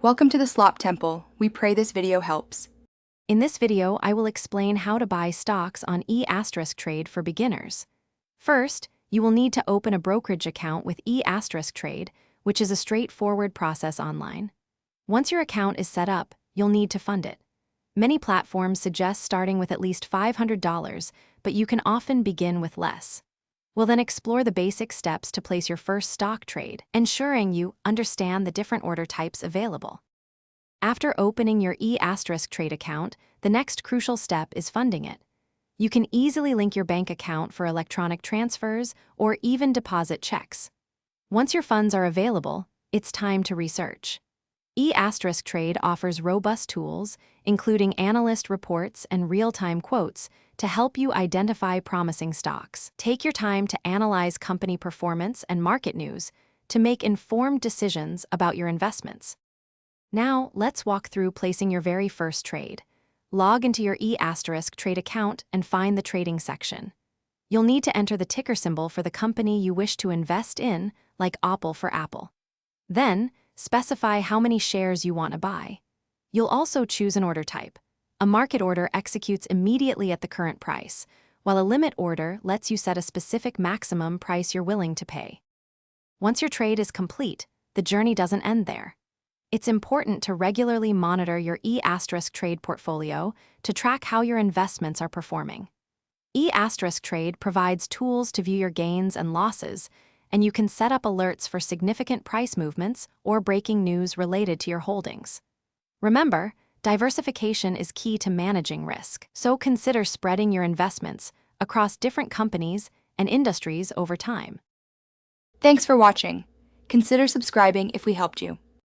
Welcome to the Slop Temple. We pray this video helps. In this video, I will explain how to buy stocks on Etrade for beginners. First, you will need to open a brokerage account with Etrade, which is a straightforward process online. Once your account is set up, you'll need to fund it. Many platforms suggest starting with at least $500, but you can often begin with less. We'll then explore the basic steps to place your first stock trade, ensuring you understand the different order types available. After opening your Etrade account, the next crucial step is funding it. You can easily link your bank account for electronic transfers or even deposit checks. Once your funds are available, it's time to research. Etrade offers robust tools, including analyst reports and real-time quotes, to help you identify promising stocks. Take your time to analyze company performance and market news to make informed decisions about your investments. Now, let's walk through placing your very first trade. Log into your Etrade account and find the trading section. You'll need to enter the ticker symbol for the company you wish to invest in, like Apple for Apple. Then, specify how many shares you want to buy. You'll also choose an order type. A market order executes immediately at the current price, while a limit order lets you set a specific maximum price you're willing to pay. Once your trade is complete, the journey doesn't end there. It's important to regularly monitor your Etrade portfolio to track how your investments are performing. Etrade provides tools to view your gains and losses, and you can set up alerts for significant price movements or breaking news related to your holdings. Remember, diversification is key to managing risk, so consider spreading your investments across different companies and industries over time. Thanks for watching. Consider subscribing if we helped you.